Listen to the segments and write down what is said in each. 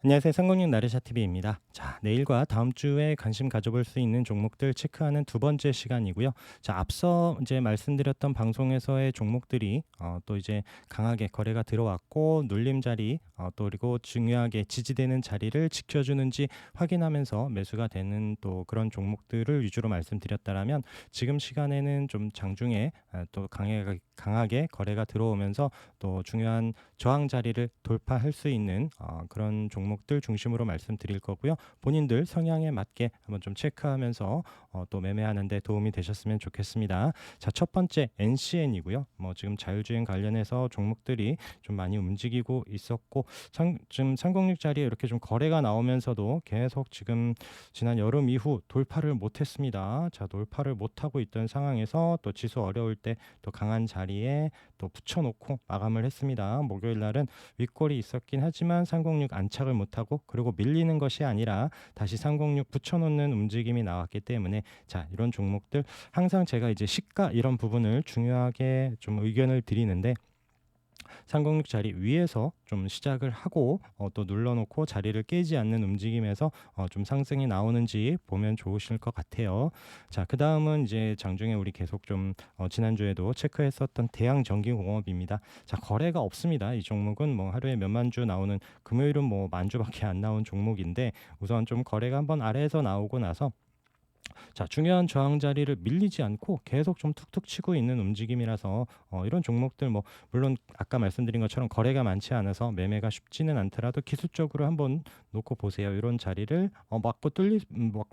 안녕하세요. 상공육 나르샤TV입니다. 자, 내일과 다음 주에 관심 가져볼 수 있는 종목들 체크하는 두 번째 시간이고요. 자, 앞서 이제 말씀드렸던 방송에서의 종목들이 또 이제 강하게 거래가 들어왔고 눌림 자리 또 그리고 중요하게 지지되는 자리를 지켜주는지 확인하면서 매수가 되는 또 그런 종목들을 위주로 말씀드렸다라면 지금 시간에는 좀 장중에 또 강하게 거래가 들어오면서 또 중요한 저항 자리를 돌파할 수 있는 그런 종목들 중심으로 말씀드릴 거고요. 본인들 성향에 맞게 한번 좀 체크하면서 또 매매하는 데 도움이 되셨으면 좋겠습니다. 자, 첫 번째 NCN이고요. 뭐 지금 자율주행 관련해서 종목들이 좀 많이 움직이고 있었고 지금 306 자리에 이렇게 좀 거래가 나오면서도 계속 지금 지난 여름 이후 돌파를 못했습니다. 자, 돌파를 못하고 있던 상황에서 또 지수 어려울 때 또 강한 자리에 또 붙여놓고 마감을 했습니다. 목요일 날은 윗골이 있었긴 하지만 306 안착을 못하고 그리고 밀리는 것이 아니라 다시 306 붙여놓는 움직임이 나왔기 때문에 자, 이런 종목들 항상 제가 이제 시가 이런 부분을 중요하게 좀 의견을 드리는데 306 자리 위에서 좀 시작을 하고 또 눌러놓고 자리를 깨지 않는 움직임에서 좀 상승이 나오는지 보면 좋으실 것 같아요. 자, 그 다음은 이제 장중에 우리 계속 좀 지난주에도 체크했었던 대양전기공업입니다. 자, 거래가 없습니다. 이 종목은 뭐 하루에 몇만 주 나오는, 금요일은 뭐 만 주밖에 안 나온 종목인데 우선 좀 거래가 한번 아래에서 나오고 나서 자, 중요한 저항 자리를 밀리지 않고 계속 좀 툭툭 치고 있는 움직임이라서 이런 종목들 뭐 물론 아까 말씀드린 것처럼 거래가 많지 않아서 매매가 쉽지는 않더라도 기술적으로 한번 놓고 보세요. 이런 자리를 맞고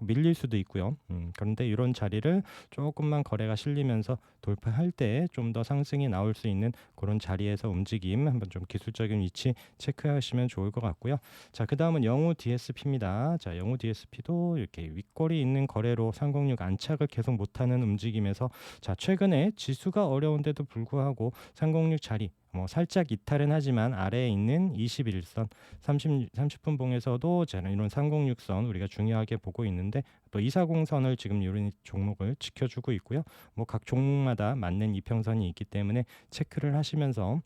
밀릴 수도 있고요. 그런데 이런 자리를 조금만 거래가 실리면서 돌파할 때 좀 더 상승이 나올 수 있는 그런 자리에서 움직임 한번 좀 기술적인 위치 체크하시면 좋을 것 같고요. 자, 그 다음은 영우 DSP입니다. 자, 영우 DSP도 이렇게 윗골이 있는 거래로 306 안착을 계속 못하는 움직임에서 자, 최근에 지수가 어려운데도 불구하고 306 자리 살짝 이탈은 하지만 아래에 있는 21선 30분 봉에서도 저는 이런 306선 우리가 중요하게 보고 있는데 또 240선을 지금 이런 종목을 지켜주고 있고요. 뭐 각 종목마다 맞는 이평선이 있기 때문에 체크를 하시면서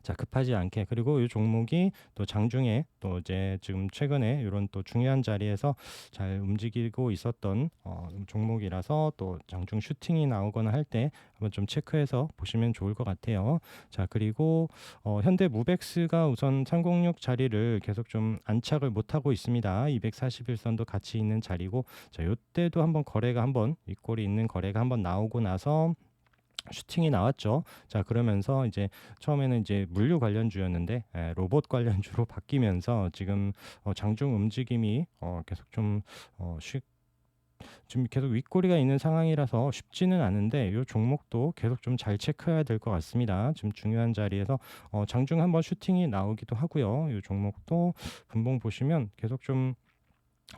자, 급하지 않게, 그리고 이 종목이 또 장중에 또 이제 지금 최근에 이런 또 중요한 자리에서 잘 움직이고 있었던 종목이라서 또 장중 슈팅이 나오거나 할 때 한번 좀 체크해서 보시면 좋을 것 같아요. 자, 그리고 현대무벡스가 우선 306 자리를 계속 좀 안착을 못하고 있습니다. 241선도 같이 있는 자리고, 자, 요때도 한번 거래가 한번 윗골이 있는 거래가 한번 나오고 나서 슈팅이 나왔죠. 자, 그러면서 이제 처음에는 이제 물류 관련주였는데 로봇 관련주로 바뀌면서 지금 장중 움직임이 계속 좀 지금 계속 윗꼬리가 있는 상황이라서 쉽지는 않은데 이 종목도 계속 좀 잘 체크해야 될 것 같습니다. 지금 중요한 자리에서 장중 한번 슈팅이 나오기도 하고요. 이 종목도 분봉 보시면 계속 좀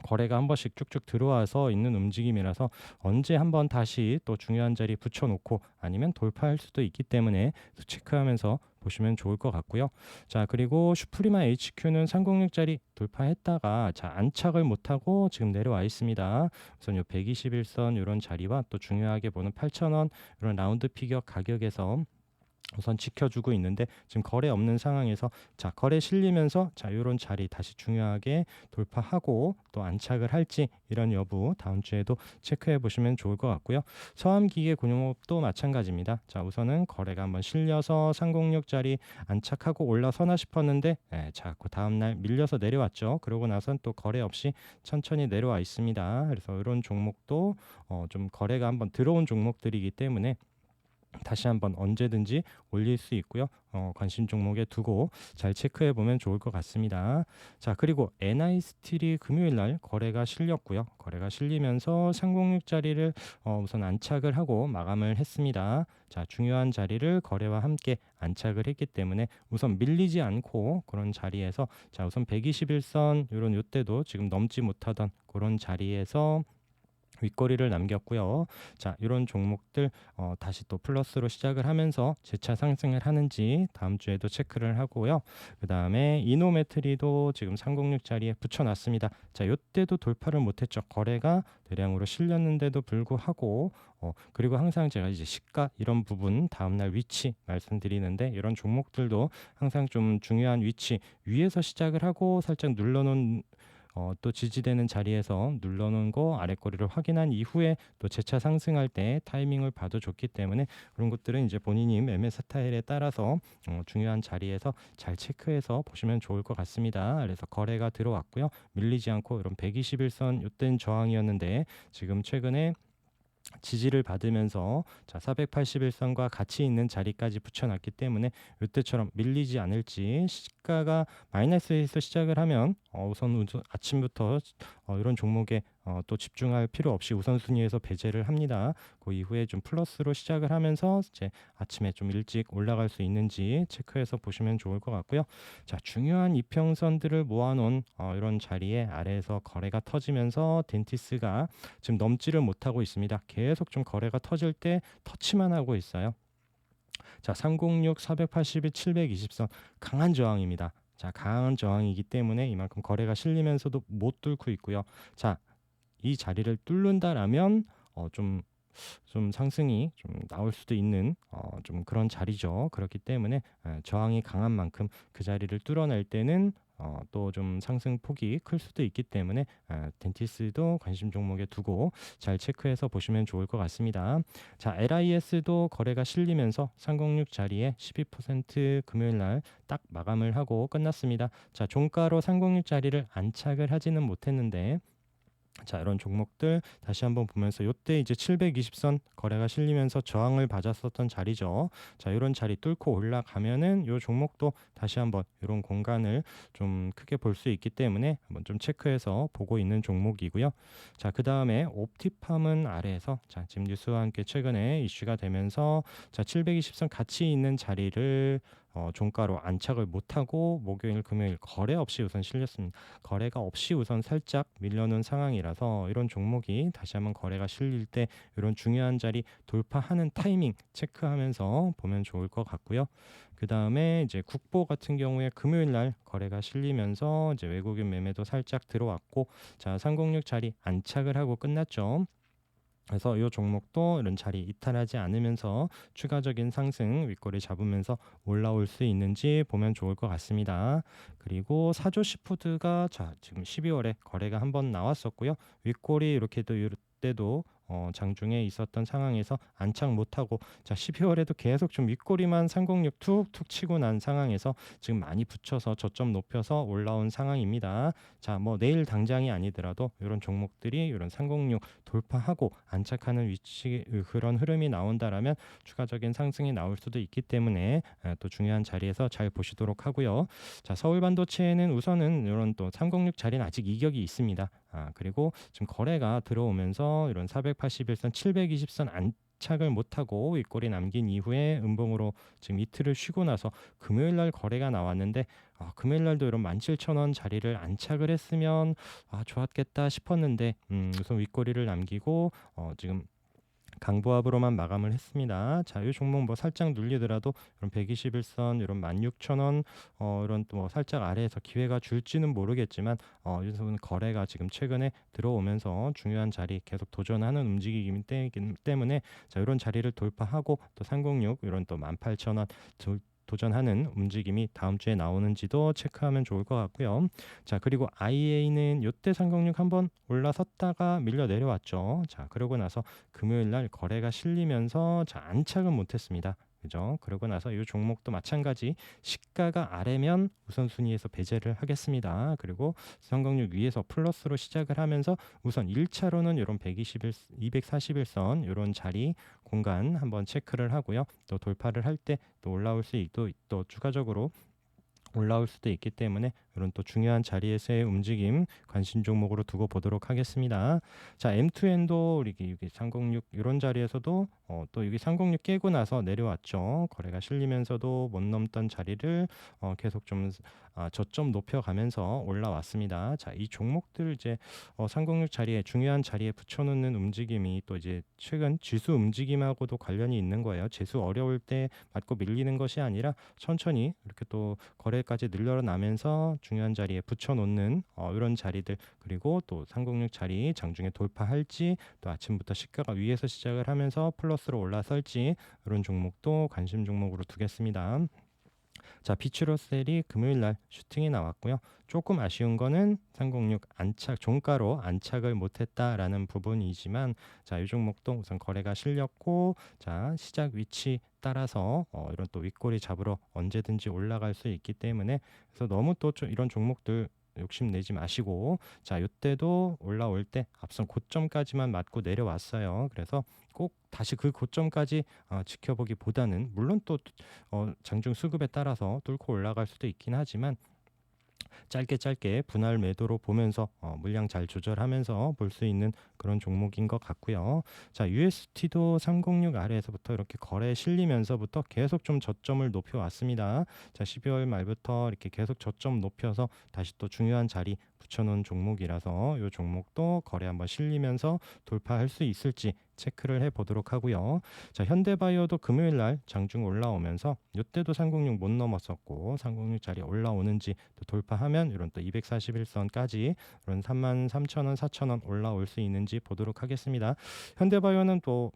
거래가 한 번씩 쭉쭉 들어와서 있는 움직임이라서 언제 한번 다시 또 중요한 자리 붙여놓고 아니면 돌파할 수도 있기 때문에 체크하면서 보시면 좋을 것 같고요. 자, 그리고 슈프리마 HQ는 306짜리 돌파했다가 자, 안착을 못하고 지금 내려와 있습니다. 우선 요 121선 이런 자리와 또 중요하게 보는 8,000원 이런 라운드 피겨 가격에서 우선 지켜주고 있는데 지금 거래 없는 상황에서 자, 거래 실리면서 자, 요런 자리 다시 중요하게 돌파하고 또 안착을 할지 이런 여부 다음 주에도 체크해 보시면 좋을 것 같고요. 서암기계공업도 마찬가지입니다. 자, 우선은 거래가 한번 실려서 306 자리 안착하고 올라서나 싶었는데 자, 그 다음 날 밀려서 내려왔죠. 그러고 나선 또 거래 없이 천천히 내려와 있습니다. 그래서 이런 종목도 좀 거래가 한번 들어온 종목들이기 때문에 다시 한번 언제든지 올릴 수 있고요. 관심 종목에 두고 잘 체크해 보면 좋을 것 같습니다. 자, 그리고 NI스틸이 금요일 날 거래가 실렸고요. 거래가 실리면서 306 자리를 우선 안착을 하고 마감을 했습니다. 자, 중요한 자리를 거래와 함께 안착을 했기 때문에 우선 밀리지 않고 그런 자리에서 자, 우선 121선 이런 요때도 지금 넘지 못하던 그런 자리에서 윗꼬리를 남겼고요. 자, 이런 종목들 다시 또 플러스로 시작을 하면서 재차 상승을 하는지 다음 주에도 체크를 하고요. 그다음에 이노메트리도 지금 306 자리에 붙여놨습니다. 자, 이때도 돌파를 못했죠. 거래가 대량으로 실렸는데도 불구하고 그리고 항상 제가 이제 시가 이런 부분 다음날 위치 말씀드리는데 이런 종목들도 항상 좀 중요한 위치 위에서 시작을 하고 살짝 눌러놓은 또 지지되는 자리에서 눌러놓은 거 아랫거리를 확인한 이후에 또 재차 상승할 때 타이밍을 봐도 좋기 때문에 그런 것들은 이제 본인이 매매 스타일에 따라서 중요한 자리에서 잘 체크해서 보시면 좋을 것 같습니다. 그래서 거래가 들어왔고요. 밀리지 않고 이런 121선 이때는 저항이었는데 지금 최근에 지지를 받으면서 자 481선과 같이 있는 자리까지 붙여놨기 때문에 이때처럼 밀리지 않을지 시가가 마이너스에서 시작을 하면 우선 아침부터 이런 종목에 또 집중할 필요 없이 우선순위에서 배제를 합니다. 그 이후에 좀 플러스로 시작을 하면서 이제 아침에 좀 일찍 올라갈 수 있는지 체크해서 보시면 좋을 것 같고요. 자, 중요한 이평선들을 모아놓은 이런 자리에 아래에서 거래가 터지면서 덴티스가 지금 넘지를 못하고 있습니다. 계속 좀 거래가 터질 때 터치만 하고 있어요. 자, 306, 482, 720선 강한 저항입니다. 자, 강한 저항이기 때문에 이만큼 거래가 실리면서도 못 뚫고 있고요. 자, 이 자리를 뚫는다라면 좀 상승이 좀 나올 수도 있는 좀 그런 자리죠. 그렇기 때문에 저항이 강한 만큼 그 자리를 뚫어낼 때는 또 좀 상승 폭이 클 수도 있기 때문에 덴티스도 관심 종목에 두고 잘 체크해서 보시면 좋을 것 같습니다. 자, LIS도 거래가 실리면서 306 자리에 12% 금요일 날 딱 마감을 하고 끝났습니다. 자, 종가로 306 자리를 안착을 하지는 못했는데 자, 이런 종목들 다시 한번 보면서 이때 이제 720선 거래가 실리면서 저항을 받았었던 자리죠. 자, 이런 자리 뚫고 올라가면은 이 종목도 다시 한번 이런 공간을 좀 크게 볼 수 있기 때문에 한번 좀 체크해서 보고 있는 종목이고요. 자, 그다음에 옵티팜은 아래에서 자, 지금 뉴스와 함께 최근에 이슈가 되면서 자, 720선 같이 있는 자리를 종가로 안착을 못하고 목요일 금요일 거래 없이 우선 실렸습니다. 거래가 없이 우선 살짝 밀려놓은 상황이라서 이런 종목이 다시 한번 거래가 실릴 때 이런 중요한 자리 돌파하는 타이밍 체크하면서 보면 좋을 것 같고요. 그 다음에 이제 국보 같은 경우에 금요일 날 거래가 실리면서 이제 외국인 매매도 살짝 들어왔고 자 306 자리 안착을 하고 끝났죠. 그래서 이 종목도 이런 자리 이탈하지 않으면서 추가적인 상승 윗꼬리 잡으면서 올라올 수 있는지 보면 좋을 것 같습니다. 그리고 사조시푸드가 자 지금 12월에 거래가 한번 나왔었고요. 윗꼬리 이렇게도 이때도 장중에 있었던 상황에서 안착 못하고 자 12월에도 계속 좀 윗꼬리만 306 툭툭 치고 난 상황에서 지금 많이 붙여서 저점 높여서 올라온 상황입니다. 자 뭐 내일 당장이 아니더라도 이런 종목들이 이런 306 돌파하고 안착하는 위치 그런 흐름이 나온다라면 추가적인 상승이 나올 수도 있기 때문에 또 중요한 자리에서 잘 보시도록 하고요. 자 서울 반도체는 우선은 이런 또 306 자리는 아직 이격이 있습니다. 그리고 지금 거래가 들어오면서 이런 481선, 720선 안착을 못하고 윗꼬리 남긴 이후에 음봉으로 지금 이틀을 쉬고 나서 금요일 날 거래가 나왔는데 금요일 날도 이런 17,000원 자리를 안착을 했으면 좋았겠다 싶었는데 우선 윗꼬리를 남기고 지금 강보합으로만 마감을 했습니다. 자, 이 종목 뭐 살짝 눌리더라도 이런 121선, 이런 16,000원, 이런 또 뭐 살짝 아래에서 기회가 줄지는 모르겠지만, 이런 거래가 지금 최근에 들어오면서 중요한 자리 계속 도전하는 움직이기 때문에 자, 이런 자리를 돌파하고 또 306 이런 또 18,000원 도전하는 움직임이 다음 주에 나오는지도 체크하면 좋을 것 같고요. 자, 그리고 IA는 이때 306 한번 올라섰다가 밀려 내려왔죠. 자, 그러고 나서 금요일 날 거래가 실리면서 자, 안착은 못했습니다. 그죠? 그러고 나서 이 종목도 마찬가지 시가가 아래면 우선순위에서 배제를 하겠습니다. 그리고 306 위에서 플러스로 시작을 하면서 우선 1차로는 이런 121, 241선 이런 자리 공간 한번 체크를 하고요. 또 돌파를 할 때 또 올라올 수 있고 또 추가적으로 올라올 수도 있기 때문에 이런 또 중요한 자리에서의 움직임 관심 종목으로 두고 보도록 하겠습니다. 자, M2N도 이게 306 이런 자리에서도 또 여기 306 깨고 나서 내려왔죠. 거래가 실리면서도 못 넘던 자리를 계속 좀 저점 높여가면서 올라왔습니다. 자, 이 종목들 이제 306 자리에 중요한 자리에 붙여놓는 움직임이 또 이제 최근 지수 움직임하고도 관련이 있는 거예요. 지수 어려울 때 맞고 밀리는 것이 아니라 천천히 이렇게 또 거래까지 늘려나면서 중요한 자리에 붙여놓는 이런 자리들, 그리고 또 306 자리 장중에 돌파할지, 또 아침부터 시가가 위에서 시작을 하면서 플러스로 올라설지, 이런 종목도 관심 종목으로 두겠습니다. 자, 피츄로셀이 금요일 날 슈팅이 나왔고요. 조금 아쉬운 거는 306 안착 종가로 안착을 못했다라는 부분이지만, 자, 이 종목도 우선 거래가 실렸고, 자, 시작 위치 따라서 이런 또 윗꼬리 잡으러 언제든지 올라갈 수 있기 때문에, 그래서 너무 또 이런 종목들 욕심내지 마시고, 자, 이때도 올라올 때 앞선 고점까지만 맞고 내려왔어요. 그래서 꼭 다시 그 고점까지 지켜보기보다는, 물론 또 장중 수급에 따라서 뚫고 올라갈 수도 있긴 하지만, 짧게 분할 매도로 보면서 물량 잘 조절하면서 볼 수 있는 그런 종목인 것 같고요. 자, UST도 306 아래에서부터 이렇게 거래 실리면서부터 계속 좀 저점을 높여왔습니다. 자, 12월 말부터 이렇게 계속 저점 높여서 다시 또 중요한 자리 붙여놓은 종목이라서 이 종목도 거래 한번 실리면서 돌파할 수 있을지 체크를 해보도록 하고요. 자, 현대바이오도 금요일 날 장중 올라오면서 이때도 306 못 넘었었고, 306 자리 올라오는지 또 돌파하면 이런 또 241선까지 이런 33,000원, 4,000원 올라올 수 있는지 보도록 하겠습니다. 현대바이오는 또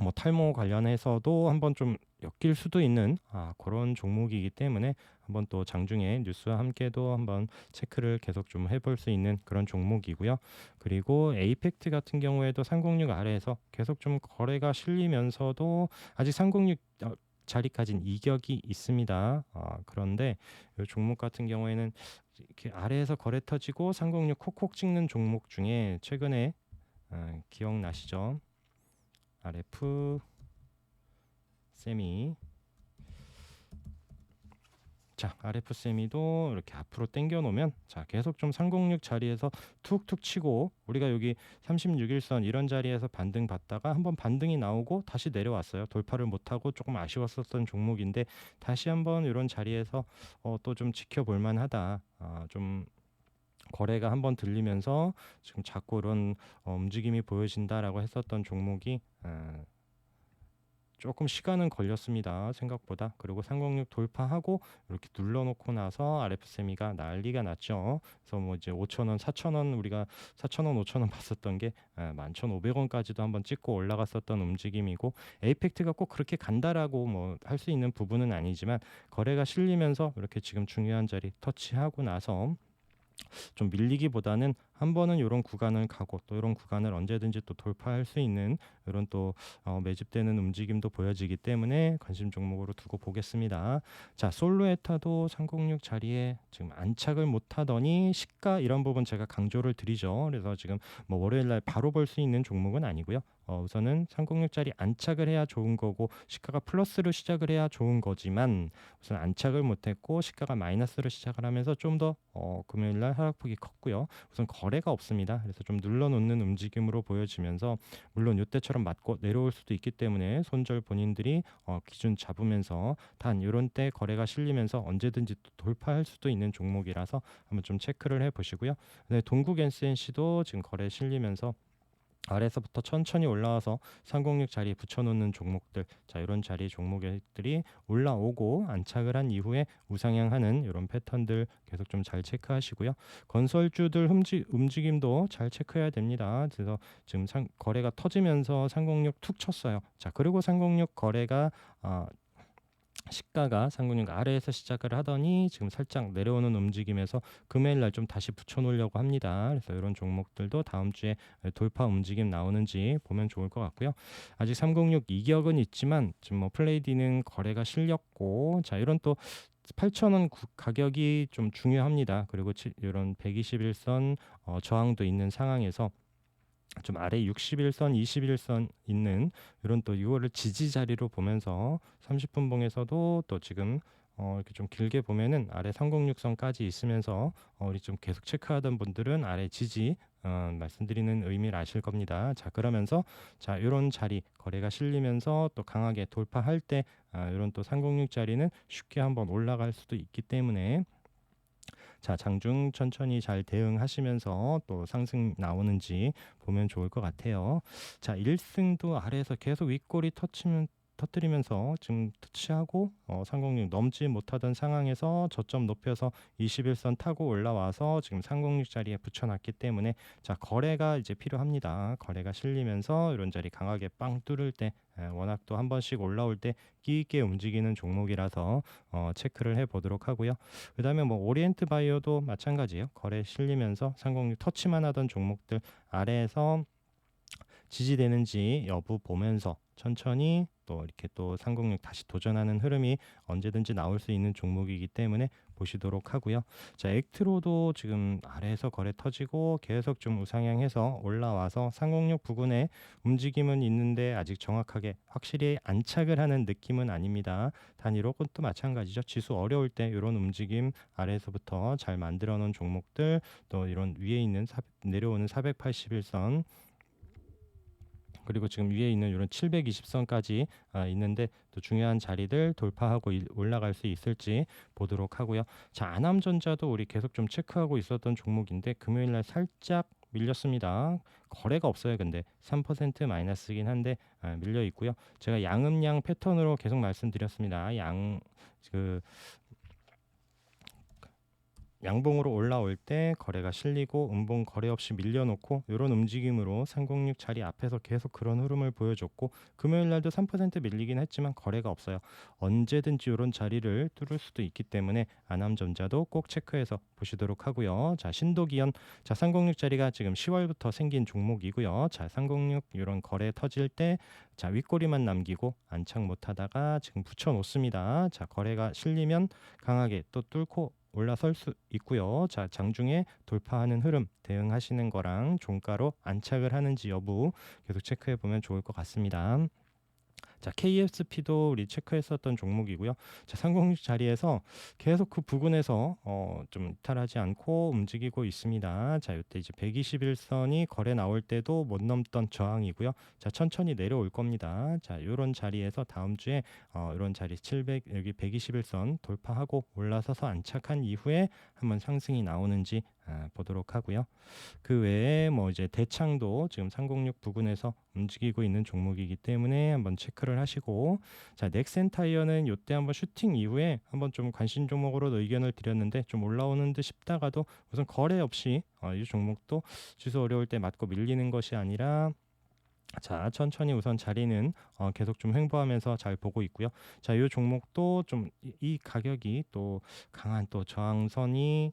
뭐 탈모 관련해서도 한번 좀 엮일 수도 있는 그런 종목이기 때문에 한번 또 장중에 뉴스와 함께도 한번 체크를 계속 좀 해볼 수 있는 그런 종목이고요. 그리고 에이펙트 같은 경우에도 306 아래에서 계속 좀 거래가 실리면서도 아직 306 자리까지는 이격이 있습니다. 그런데 이 종목 같은 경우에는 이렇게 아래에서 거래 터지고 306 콕콕 찍는 종목 중에 최근에 기억나시죠? RF 세미. 자, RF 세미도 이렇게 앞으로 당겨 놓으면, 자, 계속 좀 306 자리에서 툭툭 치고, 우리가 여기 36일선 이런 자리에서 반등 받다가 한번 반등이 나오고 다시 내려왔어요. 돌파를 못하고 조금 아쉬웠었던 종목인데, 다시 한번 이런 자리에서 또 좀 지켜볼 만하다. 좀 거래가 한번 들리면서 지금 자꾸 이런 움직임이 보여진다라고 했었던 종목이 조금 시간은 걸렸습니다, 생각보다. 그리고 306 돌파하고 이렇게 눌러놓고 나서 RF세미가 난리가 났죠. 그래서 뭐 이제 5,000원, 4,000원, 우리가 4,000원, 5,000원 봤었던 게 11,500원까지도 한번 찍고 올라갔었던 움직임이고, 에이펙트가 꼭 그렇게 간다라고 뭐 할 수 있는 부분은 아니지만, 거래가 실리면서 이렇게 지금 중요한 자리 터치하고 나서 좀 밀리기보다는 한 번은 이런 구간을 가고 또 이런 구간을 언제든지 또 돌파할 수 있는 이런 또 매집되는 움직임도 보여지기 때문에 관심 종목으로 두고 보겠습니다. 자, 솔로에타도 306 자리에 지금 안착을 못하더니 시가 이런 부분 제가 강조를 드리죠. 그래서 지금 뭐 월요일 날 바로 볼 수 있는 종목은 아니고요. 우선은 306 자리 안착을 해야 좋은 거고, 시가가 플러스로 시작을 해야 좋은 거지만, 우선 안착을 못했고 시가가 마이너스로 시작을 하면서 좀 더 금요일날 하락폭이 컸고요. 우선 거래가 없습니다. 그래서 좀 눌러놓는 움직임으로 보여지면서, 물론 이때처럼 맞고 내려올 수도 있기 때문에 손절 본인들이 기준 잡으면서, 단 이런 때 거래가 실리면서 언제든지 또 돌파할 수도 있는 종목이라서 한번 좀 체크를 해보시고요. 네, 동국 NCNC도 지금 거래 실리면서 아래에서부터 천천히 올라와서 306 자리에 붙여놓는 종목들, 자, 이런 자리 종목들이 올라오고 안착을 한 이후에 우상향하는 이런 패턴들 계속 좀 잘 체크하시고요. 건설주들 움직임도 잘 체크해야 됩니다. 그래서 지금 거래가 터지면서 306 툭 쳤어요. 자, 그리고 306 거래가 시가가 306 아래에서 시작을 하더니 지금 살짝 내려오는 움직임에서 금요일 날 좀 다시 붙여놓으려고 합니다. 그래서 이런 종목들도 다음 주에 돌파 움직임 나오는지 보면 좋을 것 같고요. 아직 306 이격은 있지만 지금 뭐 플레이디는 거래가 실렸고, 자, 이런 또 8,000원 가격이 좀 중요합니다. 그리고 이런 121선 저항도 있는 상황에서 좀 아래 60일선, 21선 있는 이런 또 이거를 지지 자리로 보면서 30분 봉에서도 또 지금 이렇게 좀 길게 보면은 아래 306선까지 있으면서 우리 좀 계속 체크하던 분들은 아래 지지 말씀드리는 의미를 아실 겁니다. 자, 그러면서 자, 요런 자리 거래가 실리면서 또 강하게 돌파할 때 요런 또 306 자리는 쉽게 한번 올라갈 수도 있기 때문에 자, 장중 천천히 잘 대응하시면서 또 상승 나오는지 보면 좋을 것 같아요. 자, 1승도 아래에서 계속 윗꼬리 터뜨리면서 지금 터치하고 306 넘지 못하던 상황에서 저점 높여서 21선 타고 올라와서 지금 306 자리에 붙여놨기 때문에 자, 거래가 이제 필요합니다. 거래가 실리면서 이런 자리 강하게 빵 뚫을 때 워낙 또 한 번씩 올라올 때 끼 있게 움직이는 종목이라서 체크를 해 보도록 하고요. 그다음에 뭐 오리엔트 바이오도 마찬가지예요. 거래 실리면서 306 터치만 하던 종목들 아래에서 지지되는지 여부 보면서 천천히 또 이렇게 또 306 다시 도전하는 흐름이 언제든지 나올 수 있는 종목이기 때문에 보시도록 하고요. 자, 액트로도 지금 아래에서 거래 터지고 계속 좀 우상향해서 올라와서 306 부근에 움직임은 있는데 아직 정확하게 확실히 안착을 하는 느낌은 아닙니다. 단위로 그것도 마찬가지죠. 지수 어려울 때 이런 움직임 아래에서부터 잘 만들어 놓은 종목들 또 이런 위에 있는 내려오는 481선 그리고 지금 위에 있는 이런 720선까지 있는데 또 중요한 자리들 돌파하고 올라갈 수 있을지 보도록 하고요. 자, 아남전자도 우리 계속 좀 체크하고 있었던 종목인데 금요일 날 살짝 밀렸습니다. 거래가 없어요. 근데 3% 마이너스긴 한데 밀려 있고요. 제가 양음양 패턴으로 계속 말씀드렸습니다. 양봉으로 올라올 때 거래가 실리고 음봉 거래 없이 밀려놓고 이런 움직임으로 306 자리 앞에서 계속 그런 흐름을 보여줬고 금요일 날도 3% 밀리긴 했지만 거래가 없어요. 언제든지 이런 자리를 뚫을 수도 있기 때문에 아남전자도 꼭 체크해서 보시도록 하고요. 자, 신도기현 자 306 자리가 지금 10월부터 생긴 종목이고요. 자, 306 이런 거래 터질 때 자, 윗꼬리만 남기고 안착 못하다가 지금 붙여놓습니다. 자, 거래가 실리면 강하게 또 뚫고 올라설 수 있고요. 자, 장중에 돌파하는 흐름 대응하시는 거랑 종가로 안착을 하는지 여부 계속 체크해 보면 좋을 것 같습니다. 자, KSP도 우리 체크했었던 종목이고요. 자, 306 자리에서 계속 그 부근에서 좀 이탈하지 않고 움직이고 있습니다. 자, 이때 이제 121선이 거래 나올 때도 못 넘던 저항이고요. 자, 천천히 내려올 겁니다. 자, 이런 자리에서 다음 주에 이런 자리 700 여기 121선 돌파하고 올라서서 안착한 이후에 한번 상승이 나오는지 보도록 하고요. 그 외에 뭐 이제 대창도 지금 306 부근에서 움직이고 있는 종목이기 때문에 한번 체크를 하시고 자, 넥센타이어는 이때 한번 슈팅 이후에 한번 좀 관심 종목으로 의견을 드렸는데 좀 올라오는 듯 싶다가도 우선 거래 없이 이 종목도 지수 어려울 때 맞고 밀리는 것이 아니라 자, 천천히 우선 자리는 계속 좀 횡보하면서 잘 보고 있고요. 자, 이 종목도 좀 이 가격이 또 강한 또 저항선이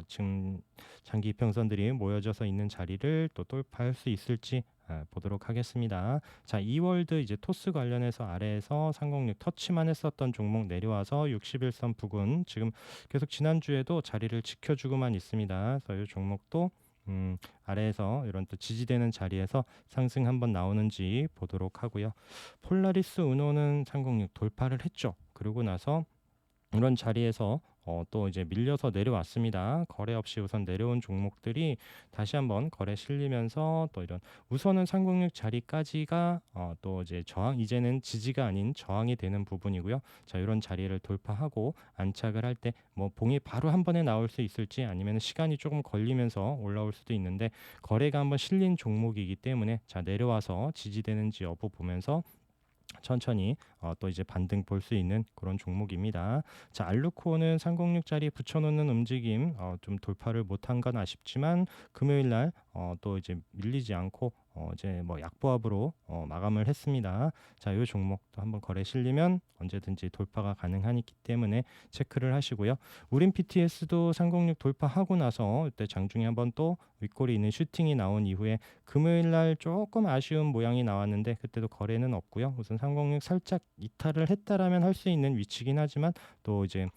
지금 장기 이평선들이 모여져서 있는 자리를 또 돌파할 수 있을지 보도록 하겠습니다. 자, 이월드 이제 토스 관련해서 아래에서 306 터치만 했었던 종목 내려와서 61선 부근 지금 계속 지난주에도 자리를 지켜주고만 있습니다. 그래서 이 종목도 아래에서 이런 또 지지되는 자리에서 상승 한번 나오는지 보도록 하고요. 폴라리스 은호는 306 돌파를 했죠. 그러고 나서 이런 자리에서 또 이제 밀려서 내려왔습니다. 거래 없이 우선 내려온 종목들이 다시 한번 거래 실리면서 또 이런 우선은 306 자리까지가 또 이제 저항 이제는 지지가 아닌 저항이 되는 부분이고요. 자, 이런 자리를 돌파하고 안착을 할 때 뭐 봉이 바로 한 번에 나올 수 있을지 아니면 시간이 조금 걸리면서 올라올 수도 있는데 거래가 한번 실린 종목이기 때문에 자, 내려와서 지지되는지 여부 보면서 천천히 또 이제 반등 볼 수 있는 그런 종목입니다. 자, 알루코는 306짜리 붙여놓는 움직임 좀 돌파를 못한 건 아쉽지만 금요일 날 또 이제 밀리지 않고 이제 뭐 약보합으로 마감을 했습니다. 자, 이 종목도 한번 거래 실리면 언제든지 돌파가 가능하기 때문에 체크를 하시고요. 우린 PTS도 306 돌파하고 나서 이때 장중에 한번 또 윗골이 있는 슈팅이 나온 이후에 금요일 날 조금 아쉬운 모양이 나왔는데 그때도 거래는 없고요. 우선 306 살짝 이탈을 했다라면 할 수 있는 위치긴 하지만 또 이제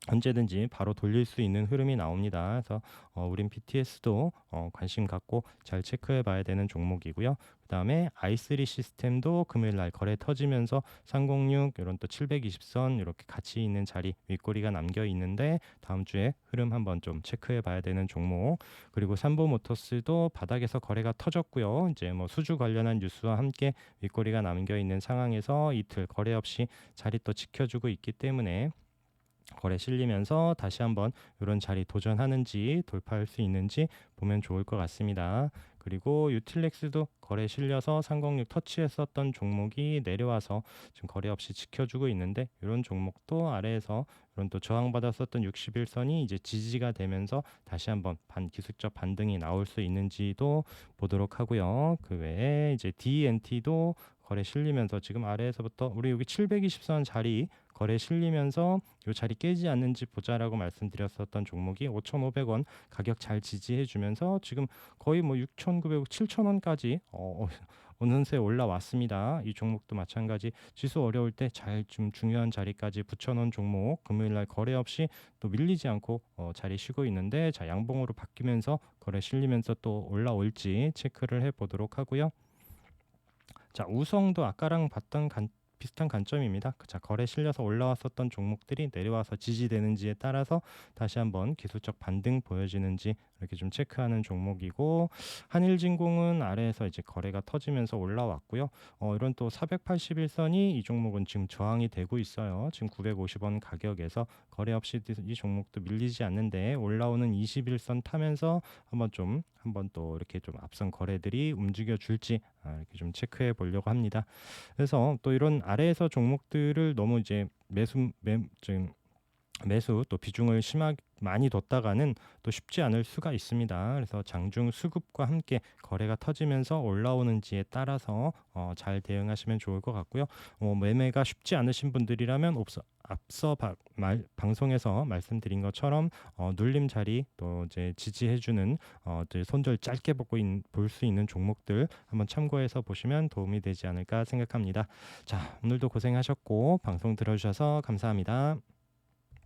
언제든지 바로 돌릴 수 있는 흐름이 나옵니다. 그래서 우린 BTS도 관심 갖고 잘 체크해 봐야 되는 종목이고요. 그다음에 i3 시스템도 금요일 날 거래 터지면서 306 이런 또 720선 이렇게 같이 있는 자리 윗꼬리가 남겨 있는데 다음 주에 흐름 한번 좀 체크해 봐야 되는 종목. 그리고 삼보모터스도 바닥에서 거래가 터졌고요. 이제 뭐 수주 관련한 뉴스와 함께 윗꼬리가 남겨 있는 상황에서 이틀 거래 없이 자리 또 지켜주고 있기 때문에 거래 실리면서 다시 한번 이런 자리 도전하는지 돌파할 수 있는지 보면 좋을 것 같습니다. 그리고 유틸렉스도 거래 실려서 306 터치했었던 종목이 내려와서 지금 거래 없이 지켜주고 있는데 이런 종목도 아래에서 이런 또 저항받았었던 61선이 이제 지지가 되면서 다시 한번 기술적 반등이 나올 수 있는지도 보도록 하고요. 그 외에 이제 DNT도 거래 실리면서 지금 아래에서부터 우리 여기 720선 자리 거래 실리면서 이 자리 깨지 않는지 보자라고 말씀드렸었던 종목이 5,500원 가격 잘 지지해 주면서 지금 거의 뭐 6,900원, 7,000원까지 어느새 올라왔습니다. 이 종목도 마찬가지 지수 어려울 때 잘 좀 중요한 자리까지 붙여놓은 종목 금요일 날 거래 없이 또 밀리지 않고 자리 쉬고 있는데 자 양봉으로 바뀌면서 거래 실리면서 또 올라올지 체크를 해 보도록 하고요. 자, 우성도 아까랑 봤던 비슷한 관점입니다. 자, 거래 실려서 올라왔었던 종목들이 내려와서 지지되는지에 따라서 다시 한번 기술적 반등 보여지는지 이렇게 좀 체크하는 종목이고 한일진공은 아래에서 이제 거래가 터지면서 올라왔고요. 이런 또 481선이 이 종목은 지금 저항이 되고 있어요. 지금 950원 가격에서 거래 없이 이 종목도 밀리지 않는데 올라오는 21선 타면서 한번 또 이렇게 좀 앞선 거래들이 움직여 줄지 이렇게 좀 체크해 보려고 합니다. 그래서 또 이런 아래에서 종목들을 너무 이제 매수 또 비중을 심하게 많이 뒀다가는 또 쉽지 않을 수가 있습니다. 그래서 장중 수급과 함께 거래가 터지면서 올라오는지에 따라서 잘 대응하시면 좋을 것 같고요. 매매가 쉽지 않으신 분들이라면 앞서 방송에서 말씀드린 것처럼 눌림 자리 또 이제 지지해주는 손절 짧게 볼 수 있는 종목들 한번 참고해서 보시면 도움이 되지 않을까 생각합니다. 자, 오늘도 고생하셨고 방송 들어주셔서 감사합니다.